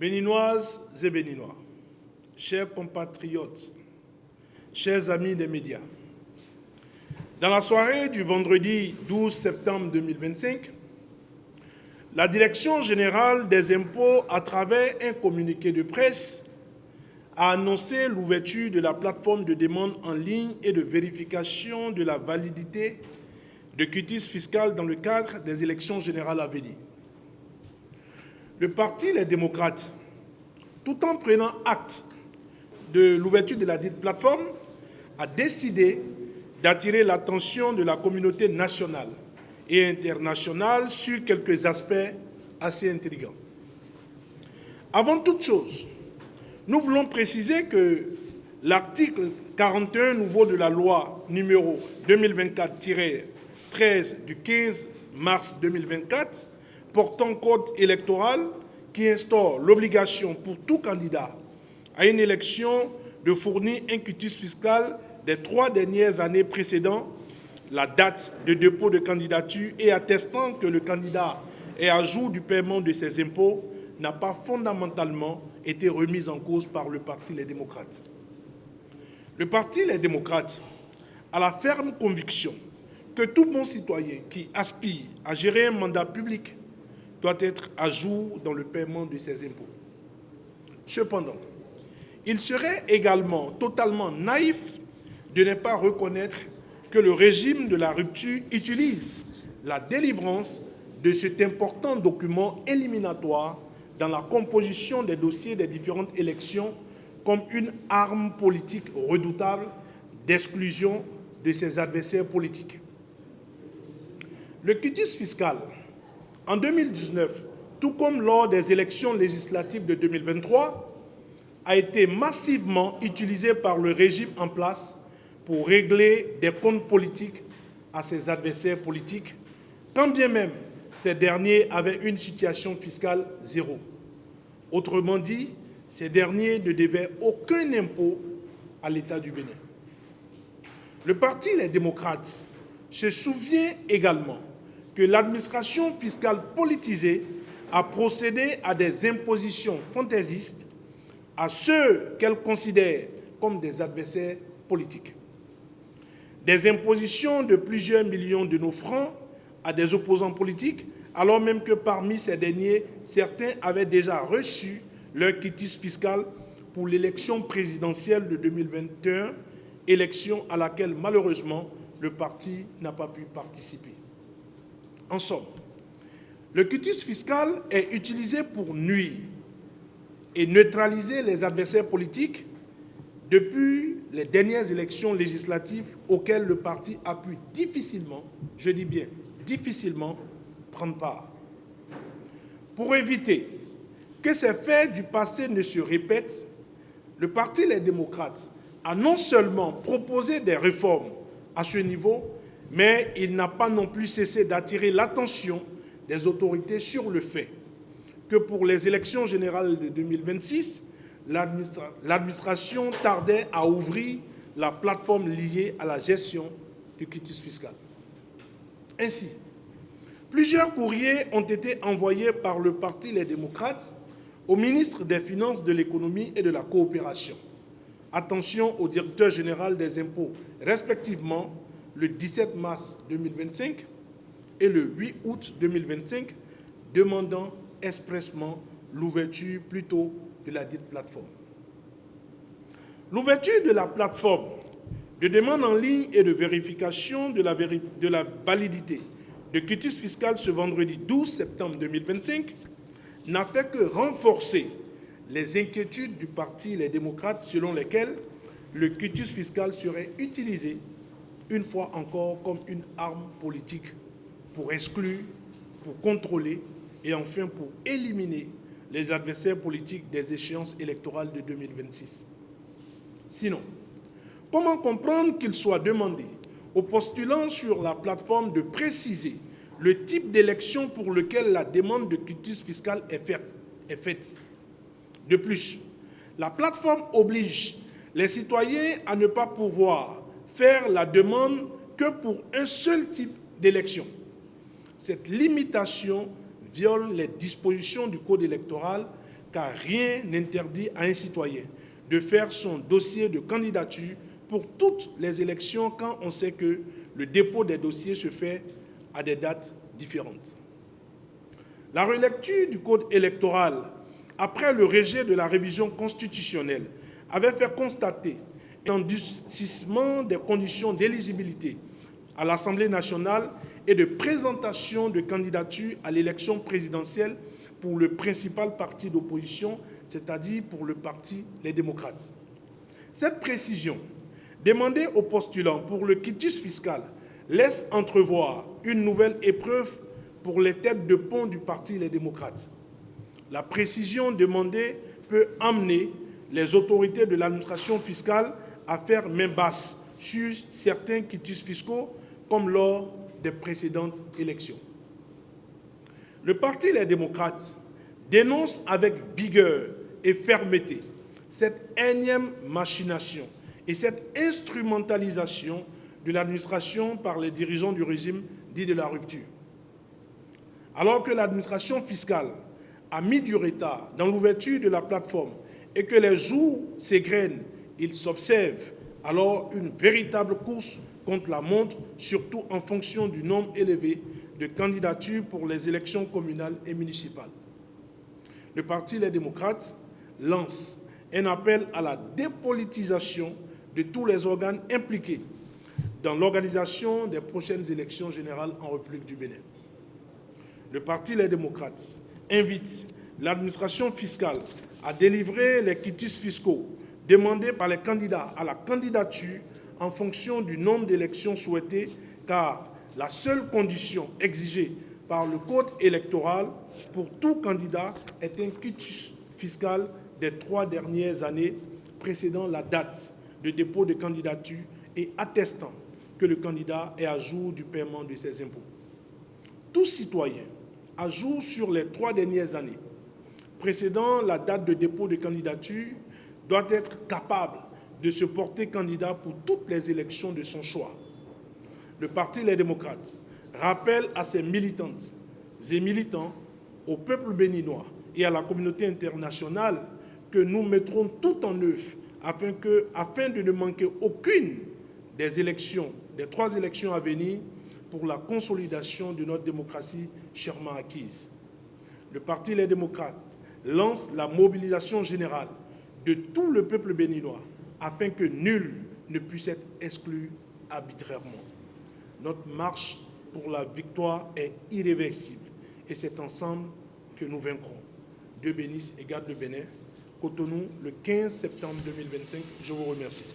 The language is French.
Béninoises et Béninois, chers compatriotes, chers amis des médias, dans la soirée du vendredi 12 septembre 2025, la Direction générale des impôts, à travers un communiqué de presse, a annoncé l'ouverture de la plateforme de demande en ligne et de vérification de la validité de quitus fiscal dans le cadre des élections générales à venir. Le Parti Les Démocrates, tout en prenant acte de l'ouverture de la dite plateforme, a décidé d'attirer l'attention de la communauté nationale et internationale sur quelques aspects assez intrigants. Avant toute chose, nous voulons préciser que l'article 41 nouveau de la loi numéro 2024-13 du 15 mars 2024 portant code électoral qui instaure l'obligation pour tout candidat à une élection de fournir un quitus fiscal des 3 dernières années précédant la date de dépôt de candidature et attestant que le candidat est à jour du paiement de ses impôts n'a pas fondamentalement été remise en cause par le Parti Les Démocrates. Le Parti Les Démocrates a la ferme conviction que tout bon citoyen qui aspire à gérer un mandat public doit être à jour dans le paiement de ses impôts. Cependant, il serait également totalement naïf de ne pas reconnaître que le régime de la rupture utilise la délivrance de cet important document éliminatoire dans la composition des dossiers des différentes élections comme une arme politique redoutable d'exclusion de ses adversaires politiques. Le quitus fiscal, en 2019, tout comme lors des élections législatives de 2023, a été massivement utilisé par le régime en place pour régler des comptes politiques à ses adversaires politiques, quand bien même ces derniers avaient une situation fiscale zéro. Autrement dit, ces derniers ne devaient aucun impôt à l'État du Bénin. Le Parti Les Démocrates se souvient également que l'administration fiscale politisée a procédé à des impositions fantaisistes à ceux qu'elle considère comme des adversaires politiques. Des impositions de plusieurs millions de nos francs à des opposants politiques, alors même que parmi ces derniers, certains avaient déjà reçu leur quitus fiscal pour l'élection présidentielle de 2021, élection à laquelle malheureusement le parti n'a pas pu participer. En somme, le quitus fiscal est utilisé pour nuire et neutraliser les adversaires politiques depuis les dernières élections législatives auxquelles le parti a pu difficilement, je dis bien difficilement, prendre part. Pour éviter que ces faits du passé ne se répètent, le Parti Les Démocrates a non seulement proposé des réformes à ce niveau, mais il n'a pas non plus cessé d'attirer l'attention des autorités sur le fait que pour les élections générales de 2026, l'administration tardait à ouvrir la plateforme liée à la gestion du quitus fiscal. Ainsi, plusieurs courriers ont été envoyés par le Parti Les Démocrates au ministre des Finances, de l'Économie et de la Coopération. Attention au directeur général des impôts, respectivement le 17 mars 2025 et le 8 août 2025, demandant expressément l'ouverture plus tôt de la dite plateforme. L'ouverture de la plateforme de demande en ligne et de vérification de la validité de quitus fiscal ce vendredi 12 septembre 2025 n'a fait que renforcer les inquiétudes du Parti Les Démocrates selon lesquelles le quitus fiscal serait utilisé une fois encore comme une arme politique pour exclure, pour contrôler et enfin pour éliminer les adversaires politiques des échéances électorales de 2026. Sinon, comment comprendre qu'il soit demandé aux postulants sur la plateforme de préciser le type d'élection pour lequel la demande de quitus fiscal est faite? De plus, la plateforme oblige les citoyens à ne pas pouvoir faire la demande que pour un seul type d'élection. Cette limitation viole les dispositions du Code électoral car rien n'interdit à un citoyen de faire son dossier de candidature pour toutes les élections quand on sait que le dépôt des dossiers se fait à des dates différentes. La relecture du code électoral après le rejet de la révision constitutionnelle avait fait constater un durcissement des conditions d'éligibilité à l'Assemblée nationale et de présentation de candidatures à l'élection présidentielle pour le principal parti d'opposition, c'est-à-dire pour le parti Les Démocrates. Cette précision, demandée aux postulants pour le quitus fiscal, laisse entrevoir une nouvelle épreuve pour les têtes de pont du parti Les Démocrates. La précision demandée peut amener les autorités de l'administration fiscale à faire main basse sur certains quitus fiscaux, comme lors des précédentes élections. Le parti Les Démocrates dénonce avec vigueur et fermeté cette énième machination et cette instrumentalisation de l'administration par les dirigeants du régime dit de la rupture. Alors que l'administration fiscale a mis du retard dans l'ouverture de la plateforme et que les jours s'égrènent, il s'observe alors une véritable course contre la montre, surtout en fonction du nombre élevé de candidatures pour les élections communales et municipales. Le parti Les Démocrates lance un appel à la dépolitisation de tous les organes impliqués dans l'organisation des prochaines élections générales en République du Bénin. Le parti Les Démocrates invite l'administration fiscale à délivrer les quitus fiscaux demandés par les candidats à la candidature en fonction du nombre d'élections souhaitées, car la seule condition exigée par le code électoral pour tout candidat est un quitus fiscal des 3 dernières années précédant la date de dépôt de candidature et attestant que le candidat est à jour du paiement de ses impôts. Tout citoyen à jour sur les 3 dernières années précédant la date de dépôt de candidature doit être capable de se porter candidat pour toutes les élections de son choix. Le parti Les Démocrates rappelle à ses militantes et militants, au peuple béninois et à la communauté internationale que nous mettrons tout en œuvre afin de ne manquer aucune des élections, des 3 élections à venir pour la consolidation de notre démocratie chèrement acquise. Le parti Les Démocrates lance la mobilisation générale de tout le peuple béninois afin que nul ne puisse être exclu arbitrairement. Notre marche pour la victoire est irréversible et c'est ensemble que nous vaincrons. Dieu bénisse et garde le Bénin. Cotonou, le 15 septembre 2025. Je vous remercie.